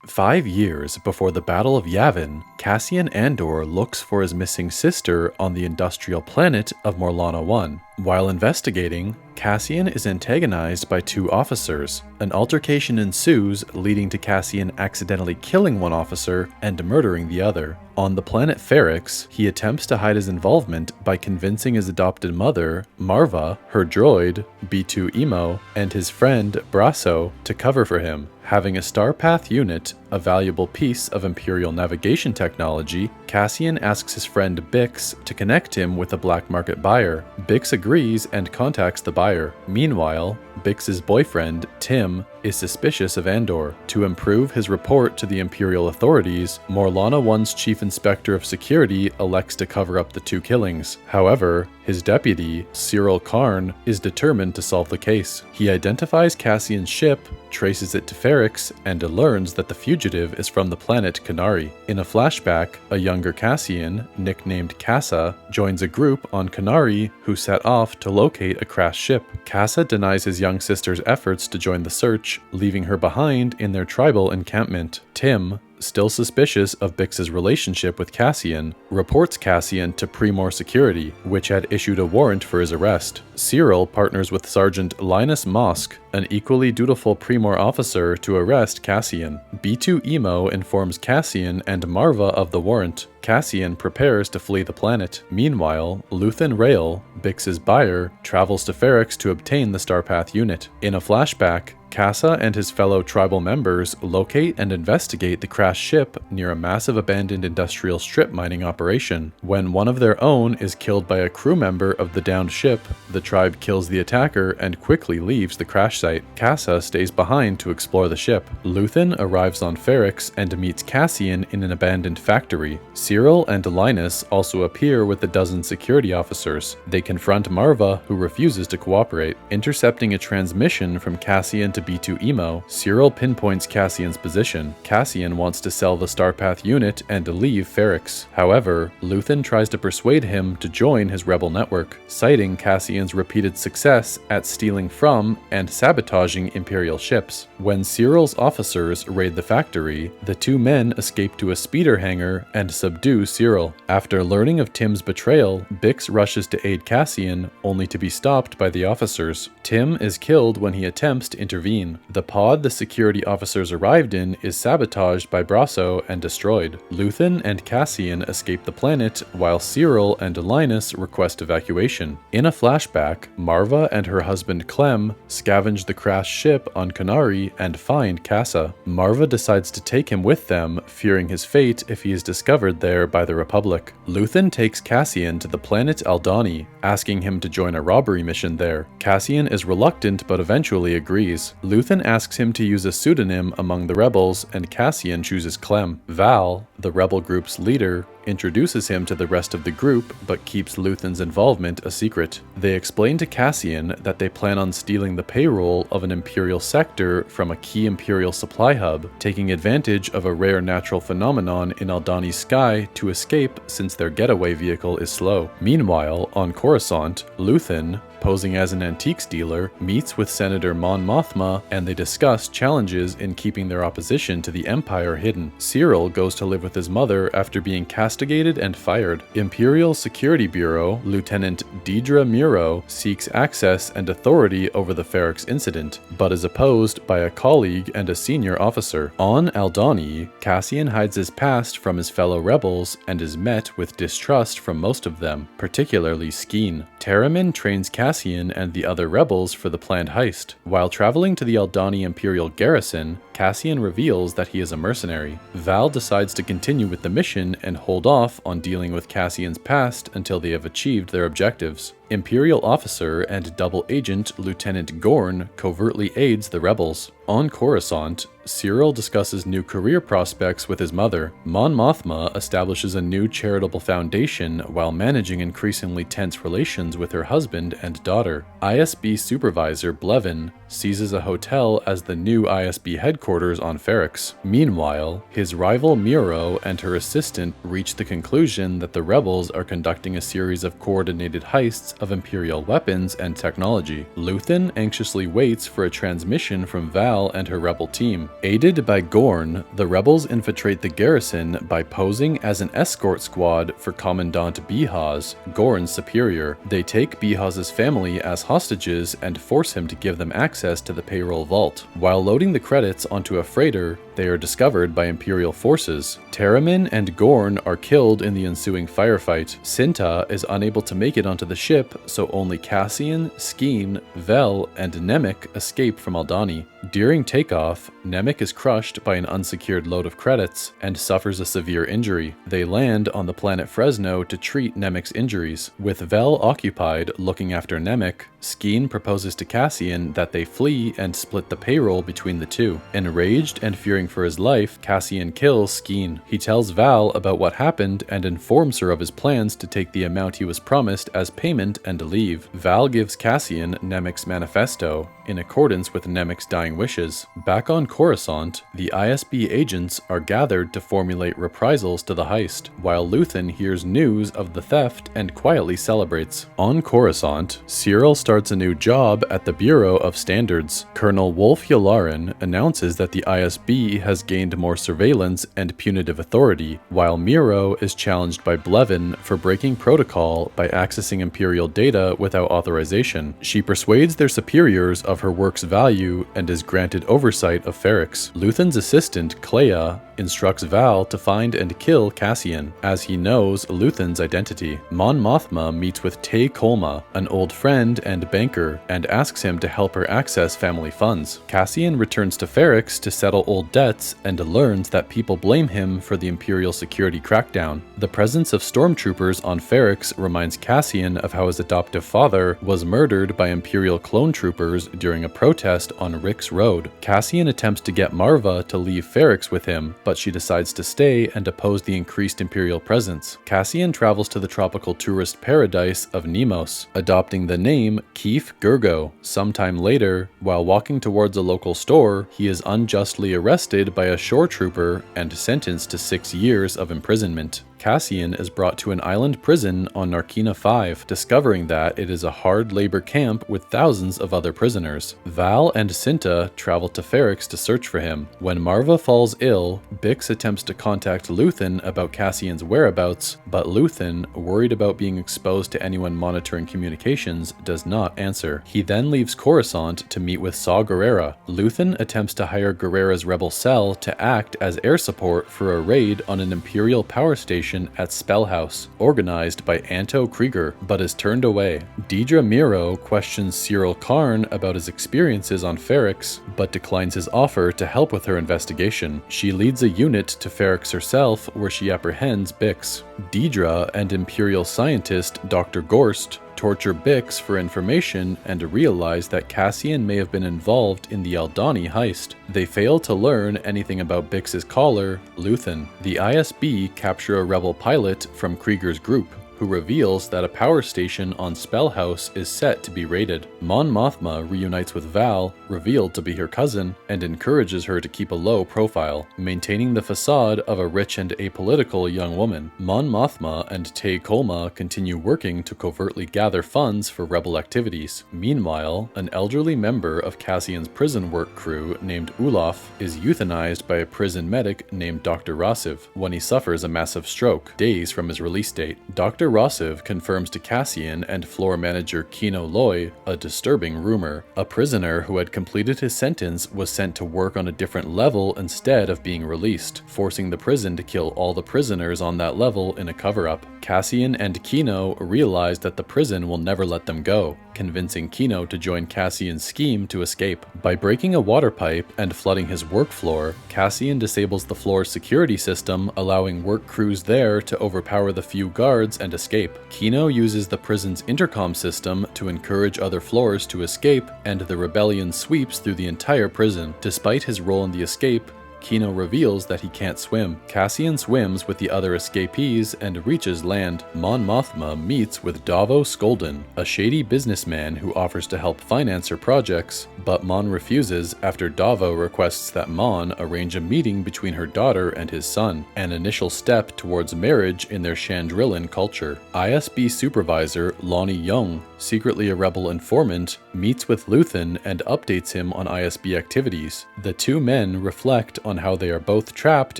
5 years before the Battle of Yavin, Cassian Andor looks for his missing sister on the industrial planet of Morlana 1. While investigating, Cassian is antagonized by two officers. An altercation ensues, leading to Cassian accidentally killing one officer and murdering the other. On the planet Ferrix, he attempts to hide his involvement by convincing his adopted mother, Marva, her droid, B2 Emo, and his friend, Brasso, to cover for him. Having a Starpath unit, a valuable piece of Imperial navigation technology, Cassian asks his friend Bix to connect him with a black market buyer. Bix agrees and contacts the buyer. Meanwhile, Bix's boyfriend, Tim, is suspicious of Andor. To improve his report to the Imperial authorities, Morlana 1's chief inspector of security elects to cover up the two killings. However, his deputy, Cyril Karn, is determined to solve the case. He identifies Cassian's ship, traces it to Ferrix, and learns that the fugitive is from the planet Kenari. In a flashback, a younger Cassian, nicknamed Kassa, joins a group on Kenari who set off to locate a crashed ship. Kassa denies his young sister's efforts to join the search, leaving her behind in their tribal encampment. Tim, still suspicious of Bix's relationship with Cassian, reports Cassian to Primor Security, which had issued a warrant for his arrest. Cyril partners with Sergeant Linus Mosk, an equally dutiful Primor officer, to arrest Cassian. B2 Emo informs Cassian and Marva of the warrant. Cassian prepares to flee the planet. Meanwhile, Luthen Rail, Bix's buyer, travels to Ferrix to obtain the Starpath unit. In a flashback, Kassa and his fellow tribal members locate and investigate the crashed ship near a massive abandoned industrial strip mining operation. When one of their own is killed by a crew member of the downed ship, the tribe kills the attacker and quickly leaves the crash site. Kassa stays behind to explore the ship. Luthen arrives on Ferrix and meets Cassian in an abandoned factory. Cyril and Linus also appear with a dozen security officers. They confront Marva, who refuses to cooperate. Intercepting a transmission from Cassian to B2 Emo, Cyril pinpoints Cassian's position. Cassian wants to sell the Starpath unit and leave Ferrix. However, Luthen tries to persuade him to join his rebel network, citing Cassian's repeated success at stealing from and sabotaging Imperial ships. When Cyril's officers raid the factory, the two men escape to a speeder hangar and subdue Cyril. After learning of Tim's betrayal, Bix rushes to aid Cassian, only to be stopped by the officers. Tim is killed when he attempts to intervene. The pod the security officers arrived in is sabotaged by Brasso and destroyed. Luthen and Cassian escape the planet, while Cyril and Linus request evacuation. In a flashback, Marva and her husband Clem scavenge the crashed ship on Kenari and find Kassa. Marva decides to take him with them, fearing his fate if he is discovered there by the Republic. Luthen takes Cassian to the planet Aldhani, asking him to join a robbery mission there. Cassian is reluctant but eventually agrees. Luthen asks him to use a pseudonym among the rebels, and Cassian chooses Clem. Val, the rebel group's leader, introduces him to the rest of the group, but keeps Luthen's involvement a secret. They explain to Cassian that they plan on stealing the payroll of an Imperial sector from a key Imperial supply hub, taking advantage of a rare natural phenomenon in Aldhani's sky to escape since their getaway vehicle is slow. Meanwhile, on Coruscant, Luthen, posing as an antiques dealer, meets with Senator Mon Mothma, and they discuss challenges in keeping their opposition to the Empire hidden. Cyril goes to live with his mother after being castigated and fired. Imperial Security Bureau Lieutenant Deidre Muro seeks access and authority over the Ferrix incident, but is opposed by a colleague and a senior officer. On Aldhani, Cassian hides his past from his fellow rebels and is met with distrust from most of them, particularly Skeen. Terramin trains Cassian and the other rebels for the planned heist. While traveling to the Aldhani Imperial garrison, Cassian reveals that he is a mercenary. Val decides to continue with the mission and hold off on dealing with Cassian's past until they have achieved their objectives. Imperial officer and double agent Lieutenant Gorn covertly aids the rebels. On Coruscant, Cyril discusses new career prospects with his mother. Mon Mothma establishes a new charitable foundation while managing increasingly tense relations with her husband and daughter. ISB supervisor Blevin seizes a hotel as the new ISB headquarters headquarters on Ferrix. Meanwhile, his rival Miro and her assistant reach the conclusion that the rebels are conducting a series of coordinated heists of Imperial weapons and technology. Luthen anxiously waits for a transmission from Val and her rebel team. Aided by Gorn, the rebels infiltrate the garrison by posing as an escort squad for Commandant Bihaz, Gorn's superior. They take Bihaz's family as hostages and force him to give them access to the payroll vault. While loading the credits onto a freighter, they are discovered by Imperial forces. Terramin and Gorn are killed in the ensuing firefight. Cinta is unable to make it onto the ship, so only Cassian, Skeen, Vel, and Nemik escape from Aldhani. During takeoff, Nemik is crushed by an unsecured load of credits and suffers a severe injury. They land on the planet Fresno to treat Nemik's injuries. With Vel occupied looking after Nemik, Skeen proposes to Cassian that they flee and split the payroll between the two. Enraged and fearing for his life, Cassian kills Skeen. He tells Val about what happened and informs her of his plans to take the amount he was promised as payment and leave. Val gives Cassian Nemik's manifesto, in accordance with Nemik's dying wishes. Back on Coruscant, the ISB agents are gathered to formulate reprisals to the heist, while Luthen hears news of the theft and quietly celebrates. On Coruscant, Cyril starts a new job at the Bureau of Standards. Colonel Wolf Yularen announces that the ISB has gained more surveillance and punitive authority, while Miro is challenged by Blevin for breaking protocol by accessing Imperial data without authorization. She persuades their superiors of her work's value and is granted oversight of Ferrix. Luthen's assistant, Clea, instructs Val to find and kill Cassian, as he knows Luthen's identity. Mon Mothma meets with Tay Kolma, an old friend and banker, and asks him to help her access family funds. Cassian returns to Ferrix to settle old debts and learns that people blame him for the Imperial security crackdown. The presence of stormtroopers on Ferrix reminds Cassian of how his adoptive father was murdered by Imperial clone troopers during a protest on Rick's Road. Cassian attempts to get Marva to leave Ferrix with him, but she decides to stay and oppose the increased Imperial presence. Cassian travels to the tropical tourist paradise of Nemos, adopting the name Keef Gergo. Sometime later, while walking towards a local store, he is unjustly arrested by a shore trooper and sentenced to 6 years of imprisonment. Cassian is brought to an island prison on Narkina 5, discovering that it is a hard labor camp with thousands of other prisoners. Val and Cinta travel to Ferrix to search for him. When Marva falls ill, Bix attempts to contact Luthen about Cassian's whereabouts, but Luthen, worried about being exposed to anyone monitoring communications, does not answer. He then leaves Coruscant to meet with Saw Gerrera. Luthen attempts to hire Gerrera's rebel cell to act as air support for a raid on an Imperial power station at Spellhouse, organized by Anto Krieger, but is turned away. Deidre Miro questions Cyril Karn about his experiences on Ferrix, but declines his offer to help with her investigation. She leads a unit to Ferrix herself, where she apprehends Bix. Deidre and Imperial scientist Dr. Gorst torture Bix for information and realize that Cassian may have been involved in the Aldhani heist. They fail to learn anything about Bix's caller, Luthen. The ISB capture a rebel pilot from Krieger's group, who reveals that a power station on Spellhouse is set to be raided. Mon Mothma reunites with Val, revealed to be her cousin, and encourages her to keep a low profile, maintaining the facade of a rich and apolitical young woman. Mon Mothma and Tay Kolma continue working to covertly gather funds for rebel activities. Meanwhile, an elderly member of Cassian's prison work crew named Ulaf is euthanized by a prison medic named Dr. Rasiv when he suffers a massive stroke, days from his release date. Dr. Rasiv confirms to Cassian and floor manager Kino Loy a disturbing rumor. A prisoner who had completed his sentence was sent to work on a different level instead of being released, forcing the prison to kill all the prisoners on that level in a cover-up. Cassian and Kino realize that the prison will never let them go, convincing Kino to join Cassian's scheme to escape. By breaking a water pipe and flooding his work floor, Cassian disables the floor's security system, allowing work crews there to overpower the few guards and escape. Kino uses the prison's intercom system to encourage other floors to escape, and the rebellion sweeps through the entire prison. Despite his role in the escape, Kino reveals that he can't swim. Cassian swims with the other escapees and reaches land. Mon Mothma meets with Davo Skolden, a shady businessman who offers to help finance her projects, but Mon refuses after Davo requests that Mon arrange a meeting between her daughter and his son, an initial step towards marriage in their Chandrillan culture. ISB supervisor Lonnie Young, secretly a rebel informant, meets with Luthen and updates him on ISB activities. The two men reflect on how they are both trapped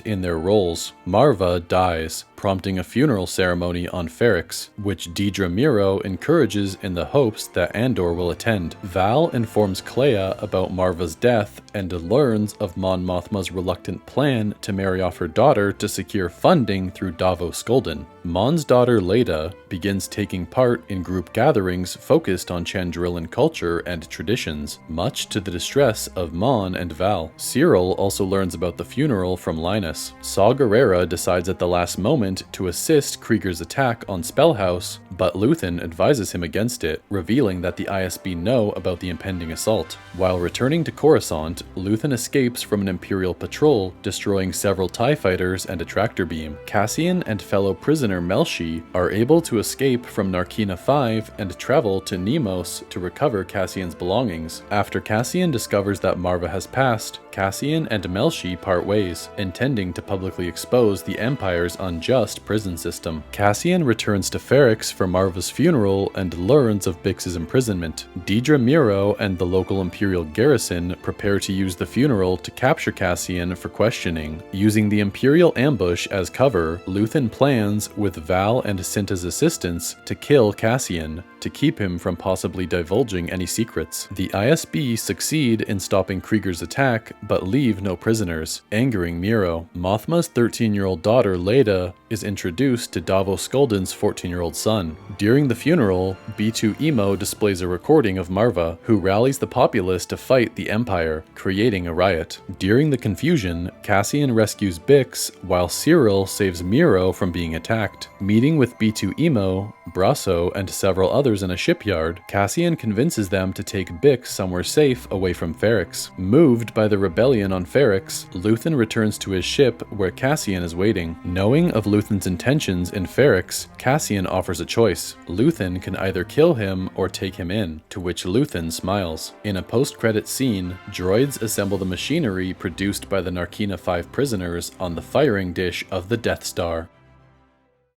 in their roles. Marva dies, prompting a funeral ceremony on Ferrix, which Dedra Miro encourages in the hopes that Andor will attend. Val informs Kleya about Marva's death and learns of Mon Mothma's reluctant plan to marry off her daughter to secure funding through Davo Skolden. Mon's daughter Leda begins taking part in group gatherings focused on Chandrillan culture and traditions, much to the distress of Mon and Val. Cyril also learns about the funeral from Linus. Saw Gerrera decides at the last moment to assist Krieger's attack on Spellhouse, but Luthen advises him against it, revealing that the ISB know about the impending assault. While returning to Coruscant, Luthen escapes from an Imperial patrol, destroying several TIE fighters and a tractor beam. Cassian and fellow prisoner Melshi are able to escape from Narkina 5 and travel to Nemo's to recover Cassian's belongings. After Cassian discovers that Marva has passed, Cassian and Melshi part ways, intending to publicly expose the Empire's unjust prison system. Cassian returns to Ferrix for Marva's funeral and learns of Bix's imprisonment. Dedra Miro and the local Imperial garrison prepare to use the funeral to capture Cassian for questioning. Using the Imperial ambush as cover, Luthen plans, with Val and Cinta's assistance, to kill Cassian, to keep him from possibly divulging any secrets. The ISB succeed in stopping Krieger's attack, but leave no prisoners, angering Miro. Mothma's 13-year-old daughter Leda is introduced to Davo Skolden's 14-year-old son. During the funeral, B2 Emo displays a recording of Marva, who rallies the populace to fight the Empire, creating a riot. During the confusion, Cassian rescues Bix, while Cyril saves Miro from being attacked. Meeting with B2 Emo, Brasso, and several others in a shipyard, Cassian convinces them to take Bix somewhere safe away from Ferrix. Moved by the rebellion on Ferrix, Luthen returns to his ship where Cassian is waiting. Knowing of Luthen's intentions in Ferrix, Cassian offers a choice. Luthen can either kill him or take him in, to which Luthen smiles. In a post-credit scene, droids assemble the machinery produced by the Narkina 5 prisoners on the firing dish of the Death Star.